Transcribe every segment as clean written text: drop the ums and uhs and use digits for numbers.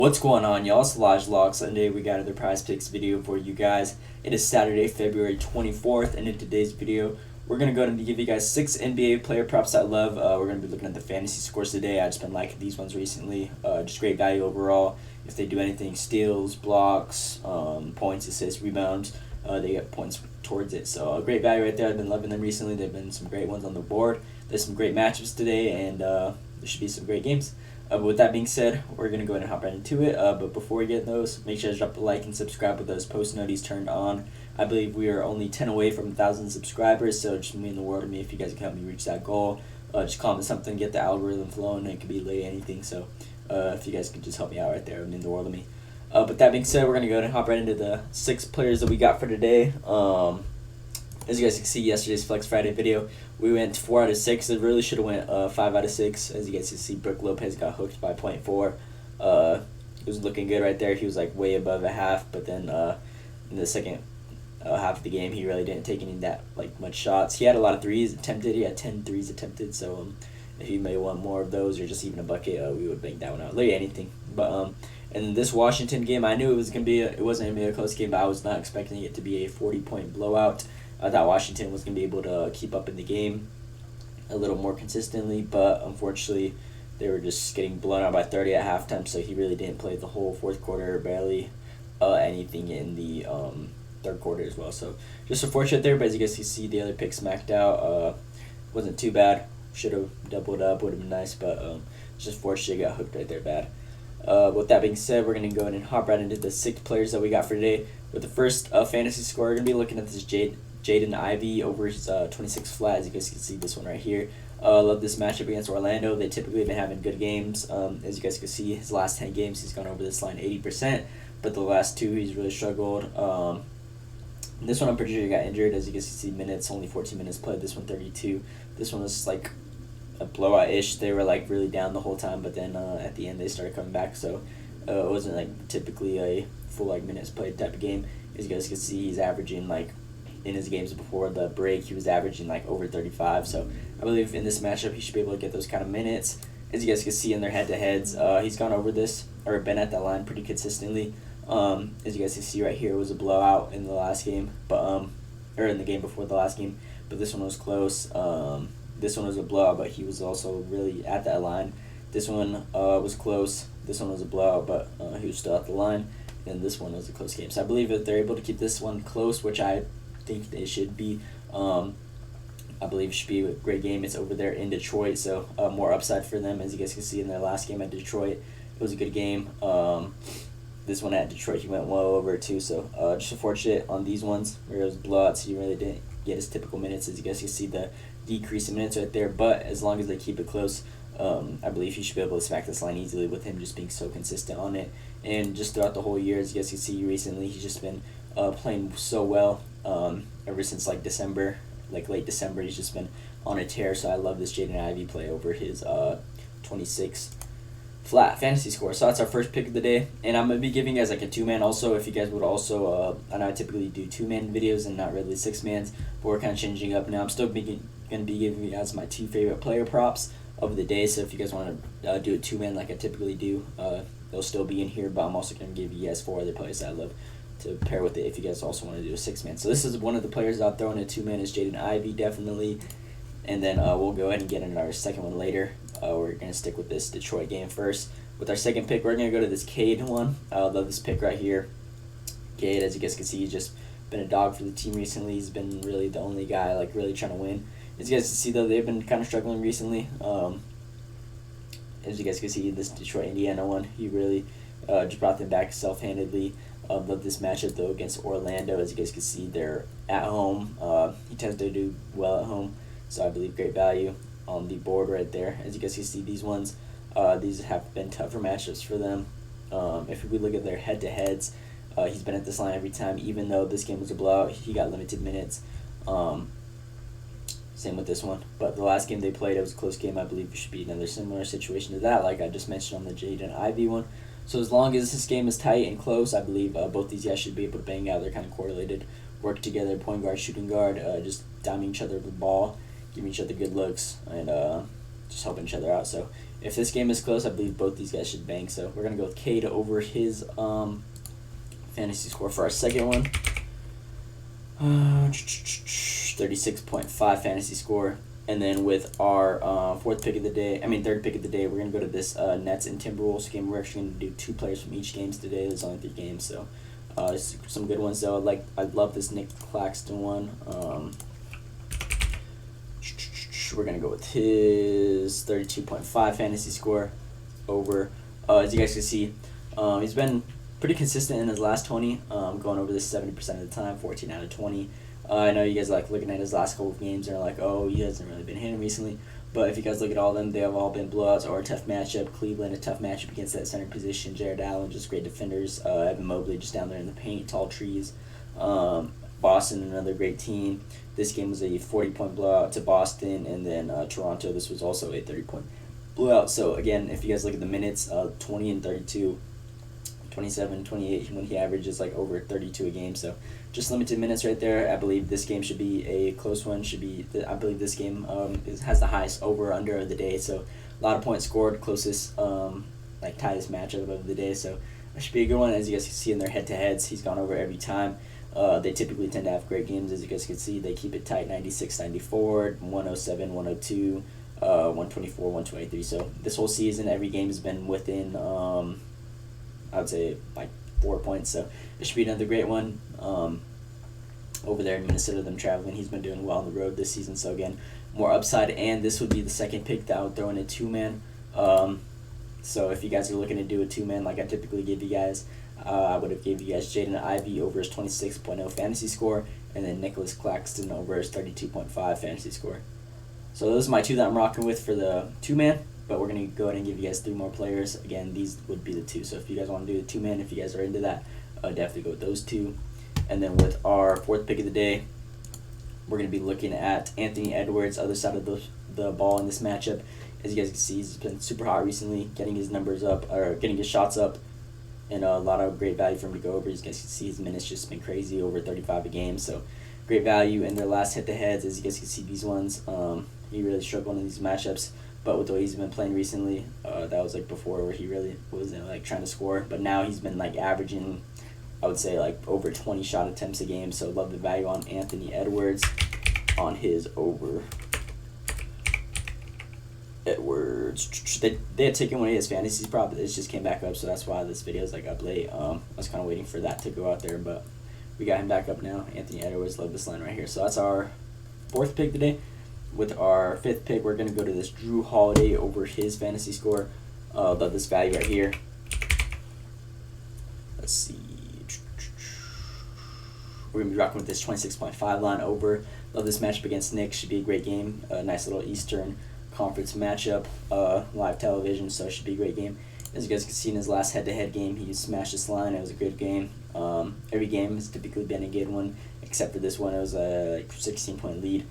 What's going on, y'all? It's Lodge Logs, and today we got another Prize Picks video for you guys. It is Saturday, February 24th, and in today's video, we're going to go ahead and give you guys 6 NBA player props I love. We're going to be looking at the fantasy scores today. I've just been liking these ones recently. Just great value overall. If they do anything, steals, blocks, points, assists, rebounds, they get points towards it. So great value right there. I've been loving them recently. There have been some great ones on the board. There's some great matchups today, and there should be some great games. But with that being said, we're going to go ahead and hop right into it. But before we get those, make sure to drop a like and subscribe with those post notifications turned on. I believe we are only 10 away from 1,000 subscribers, so it just mean the world to me if you guys can help me reach that goal. Just comment something, get the algorithm flowing. It could be late, anything. So if you guys could just help me out right there, it would mean the world to me. But that being said, we're going to go ahead and hop right into the 6 players that we got for today. As you guys can see, yesterday's Flex Friday video, we went 4 out of 6. It really should have went 5 out of 6. As you guys can see, Brook Lopez got hooked by 0.4. He was looking good right there. He was like way above a half, but then in the second half of the game, he really didn't take any that much shots. He had a lot of threes attempted. He had 10 threes attempted. So if you may want more of those or just even a bucket, we would bank that one out. Literally anything. But in this Washington game, I knew it was gonna be it wasn't gonna be a close game, but I was not expecting it to be a 40-point blowout. I thought Washington was going to be able to keep up in the game a little more consistently, but unfortunately they were just getting blown out by 30 at halftime, so he really didn't play the whole fourth quarter, barely anything in the third quarter as well. So just unfortunate there, but as you guys can see, the other pick smacked out. Wasn't too bad. Should have doubled up, would have been nice, but just unfortunate got hooked right there bad. With that being said, we're going to go ahead and hop right into the 6 players that we got for today. With the first fantasy score, we're going to be looking at this Jaden Ivey over his 26 flat. As you guys can see, this one right here. Love this matchup against Orlando. They typically have been having good games. As you guys can see, his last 10 games, he's gone over this line 80%, but the last 2, he's really struggled. This one, I'm pretty sure he got injured. As you guys can see, minutes, only 14 minutes played. This one, 32. This one was like a blowout-ish. They were like really down the whole time, but then at the end, they started coming back. So it wasn't like typically a full minutes played type of game. As you guys can see, he's averaging in his games before the break, he was averaging over 35. So I believe in this matchup, he should be able to get those kind of minutes. As you guys can see in their head-to-heads, he's gone over this or been at that line pretty consistently. As you guys can see right here, it was a blowout in the last game, but or in the game before the last game. But this one was close. This one was a blowout, but he was also really at that line. This one was close. This one was a blowout, but he was still at the line. And this one was a close game. So I believe if they're able to keep this one close, which I think they should be, I believe it should be a great game. It's over there in Detroit, so more upside for them. As you guys can see in their last game at Detroit, it was a good game. This one at Detroit, he went well over too, so just unfortunate on these ones where it was blowouts. He really didn't get his typical minutes. As you guys can see, the decrease in minutes right there, but as long as they keep it close, I believe he should be able to smack this line easily with him just being so consistent on it. And just throughout the whole year, as you guys can see recently, he's just been playing so well ever since December, late December. He's just been on a tear, so I love this Jaden Ivey play over his 26 flat fantasy score. So that's our first pick of the day, and I'm going to be giving you guys a 2-man also. If you guys would also, I know I typically do 2-man videos and not really 6-mans, but we're kind of changing up now. I'm still going to be giving you guys my 2 favorite player props of the day, so if you guys want to do a 2-man like I typically do, they'll still be in here, but I'm also going to give you guys 4 other players that I love to pair with it if you guys also want to do a 6-man. So this is one of the players I'll throw in a 2-man is Jaden Ivey, definitely. And then we'll go ahead and get into our second one later. We're going to stick with this Detroit game first. With our second pick, we're going to go to this Cade one. I love this pick right here. Cade, as you guys can see, he's just been a dog for the team recently. He's been really the only guy really trying to win. As you guys can see, though, they've been kind of struggling recently. As you guys can see, this Detroit-Indiana one, he really just brought them back self-handedly. Love this matchup, though, against Orlando. As you guys can see, they're at home. He tends to do well at home, so I believe great value on the board right there. As you guys can see, these ones, these have been tougher matchups for them. If we look at their head-to-heads, he's been at this line every time, even though this game was a blowout. He got limited minutes. Same with this one. But the last game they played, it was a close game. I believe it should be another similar situation to that, like I just mentioned on the Jaden Ivey one. So as long as this game is tight and close, I believe both these guys should be able to bang out. They're kind of correlated. Work together, point guard, shooting guard, just diming each other with the ball, giving each other good looks, and just helping each other out. So if this game is close, I believe both these guys should bank. So we're gonna go with Cade over his fantasy score for our second one. 36.5 fantasy score. And then with our third pick of the day, we're going to go to this Nets and Timberwolves game. We're actually going to do 2 players from each games today. There's only 3 games, so some good ones, though. I love this Nick Claxton one. We're going to go with his 32.5 fantasy score over. As you guys can see, he's been pretty consistent in his last 20, going over this 70% of the time, 14 out of 20. I know you guys like looking at his last couple of games and are like, oh, he hasn't really been hitting recently. But if you guys look at all of them, they have all been blowouts or a tough matchup. Cleveland, a tough matchup against that center position. Jared Allen, just great defenders. Evan Mobley just down there in the paint, tall trees. Boston, another great team. This game was a 40-point blowout to Boston. And then Toronto, this was also a 30-point blowout. So, again, if you guys look at the minutes, 20 and 32. 27, 28 when he averages like over 32 a game. So just limited minutes right there. I believe this game should be a close one. I believe this game has the highest over or under of the day. So a lot of points scored, closest tightest matchup of the day. So it should be a good one. As you guys can see in their head-to-heads, he's gone over every time. They typically tend to have great games. As you guys can see, they keep it tight, 96-94, 107, 102, 124, 123. So this whole season, every game has been within I would say like 4 points, so it should be another great one. Over there in Minnesota, them traveling, he's been doing well on the road this season, so again, more upside, and this would be the second pick that I would throw in a 2-man. So if you guys are looking to do a 2-man like I typically give you guys, I would have gave you guys Jaden Ivey over his 26.0 fantasy score, and then Nicholas Claxton over his 32.5 fantasy score. So those are my 2 that I'm rocking with for the 2-man. But we're going to go ahead and give you guys 3 more players. Again, these would be the 2. So if you guys want to do the 2-man, if you guys are into that, definitely go with those 2. And then with our 4th pick of the day, we're going to be looking at Anthony Edwards, other side of the ball in this matchup. As you guys can see, he's been super hot recently, getting his numbers up, or getting his shots up, and a lot of great value for him to go over. As you guys can see, his minutes just been crazy, over 35 a game. So great value in their last head-to-heads. As you guys can see, these ones, he really struggled in these matchups. But with the way he's been playing recently, that was like before where he really wasn't like trying to score. But now he's been like averaging, I would say like over 20 shot attempts a game. So love the value on Anthony Edwards on his over. Edwards, they had taken one of his fantasy prop. It just came back up, so that's why this video is like up late. I was kind of waiting for that to go out there, but we got him back up now. Anthony Edwards, love this line right here. So that's our 4th pick today. With our 5th pick, we're going to go to this Drew Holiday over his fantasy score. Love this value right here. Let's see. We're going to be rocking with this 26.5 line over. Love this matchup against Nick. Should be a great game. A nice little Eastern Conference matchup. Live television, so it should be a great game. As you guys can see in his last head-to-head game, he smashed this line. It was a good game. Every game has typically been a good one, except for this one. It was a 16-point lead.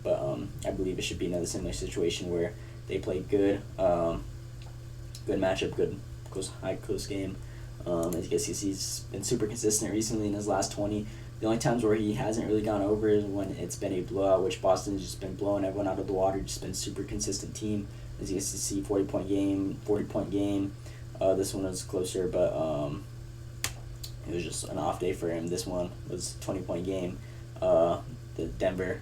But I believe it should be another similar situation where they played good, good matchup, good close game. As you guys see, he's been super consistent recently in his last 20. The only times where he hasn't really gone over is when it's been a blowout, which Boston's just been blowing everyone out of the water. Just been super consistent team. As you guys see, 40-point game. This one was closer, but it was just an off day for him. This one was 20-point game. The Denver.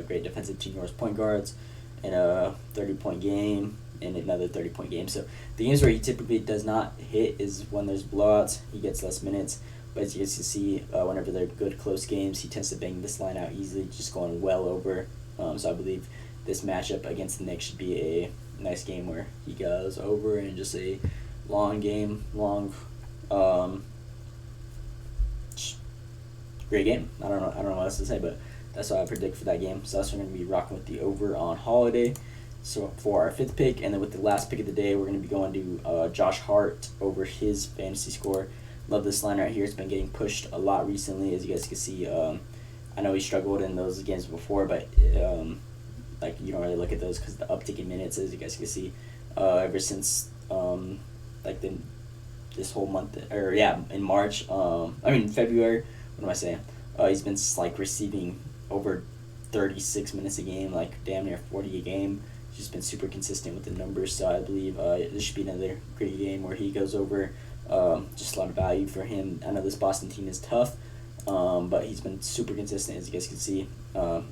Great defensive team, North point guards, and a 30-point game, and another 30-point game. So the games where he typically does not hit is when there's blowouts. He gets less minutes, but as you guys can see, whenever they're good close games, he tends to bang this line out easily, just going well over. So I believe this matchup against the Knicks should be a nice game where he goes over and just a long game, great game. I don't know what else to say, but that's what I predict for that game. So that's what we're going to be rocking with the over on Holiday. So for our 5th pick, and then with the last pick of the day, we're going to be going to Josh Hart over his fantasy score. Love this line right here. It's been getting pushed a lot recently, as you guys can see. I know he struggled in those games before, but like you don't really look at those because the uptick in minutes, as you guys can see, ever since this whole month, or in March. February. What am I saying? He's been like receiving over 36 minutes a game, like damn near 40 a game. just been super consistent with the numbers. So I believe this should be another great game where he goes over. Just a lot of value for him. I know this Boston team is tough, but he's been super consistent, as you guys can see.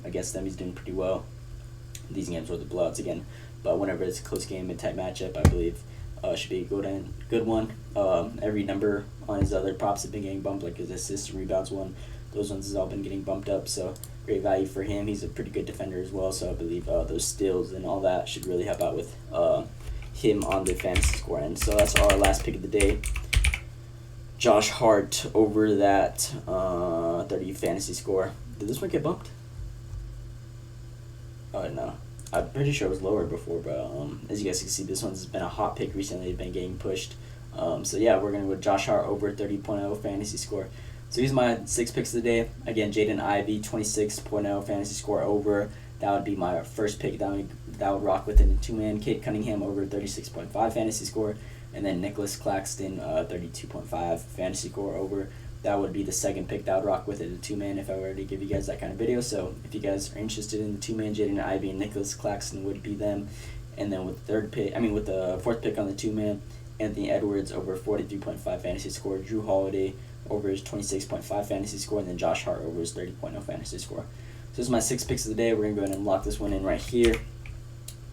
Against them, he's doing pretty well. These games were the blowouts again, but whenever it's a close game, mid-type matchup, I believe should be a good one. Every number on his other props have been getting bumped, like his assists and rebounds one. Those ones has all been getting bumped up, so great value for him. He's a pretty good defender as well, so I believe those steals and all that should really help out with him on the fantasy score end. So that's our last pick of the day. Josh Hart over that 30 fantasy score. Did this one get bumped? Oh, no. I'm pretty sure it was lower before, but as you guys can see, this one's been a hot pick recently. It's been getting pushed. So yeah, we're going to go with Josh Hart over 30.0 fantasy score. So here's my 6 picks of the day. Again, Jaden Ivey, 26.0 fantasy score over. That would be my first pick. That would rock within a 2-man. Kate Cunningham over 36.5 fantasy score. And then Nicholas Claxton, 32.5 fantasy score over. That would be the second pick. That would rock with it, a 2-man, if I were to give you guys that kind of video. So if you guys are interested in the 2-man, Jaden Ivey and Nicholas Claxton would be them. And then with the fourth pick on the 2-man, Anthony Edwards over 43.5 fantasy score. Drew Holiday over his 26.5 fantasy score. And then Josh Hart over his 30.0 fantasy score. So this is my 6 picks of the day. We're going to go ahead and lock this one in right here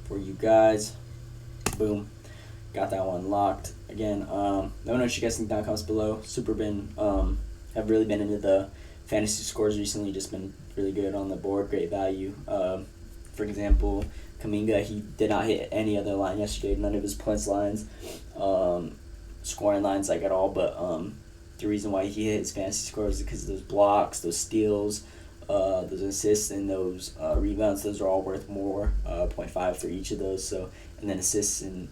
for you guys. Boom. Got that one locked. Again, let me know what you guys think down in the comments below. Have really been into the fantasy scores recently. Just been really good on the board. Great value. For example, Kuminga, he did not hit any other line yesterday. None of his points lines, scoring lines like at all. But the reason why he hit his fantasy scores is because of those blocks, those steals, those assists, and those rebounds. Those are all worth more, 0.5 for each of those. So, and then assists and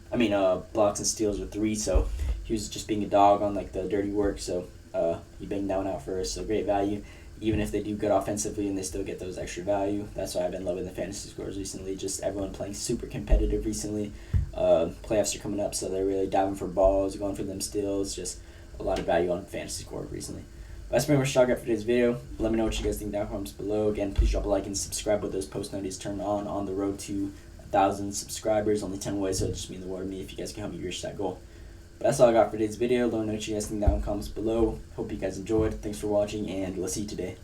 blocks and steals are 3. So he was just being a dog on like the dirty work. So he banged that one out first. So great value. Even if they do good offensively and they still get those extra value. That's why I've been loving the fantasy scores recently. Just everyone playing super competitive recently. Playoffs are coming up, so they're really diving for balls, going for them steals. Just a lot of value on fantasy score recently. That's pretty much all I got for today's video. Let me know what you guys think down in the comments below. Again, please drop a like and subscribe with those post notifications turned on the road to 1,000 subscribers. Only 10 ways, so it just means the world to me if you guys can help me reach that goal. But that's all I got for today's video. Let me know what you guys think down in the comments below. Hope you guys enjoyed. Thanks for watching, and we'll see you today.